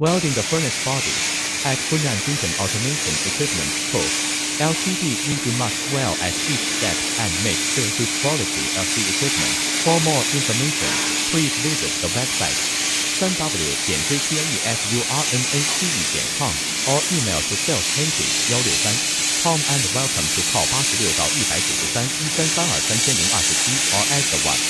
Welding the furnace body. At Hunan Junction Automation Equipment Co. Ltd. We do much well at each step and make sure good quality of the equipment. For more information, please visit the website www.jkefurnace.com or email to sales@163.com and welcome to call86到193-1332-3027or ask the one.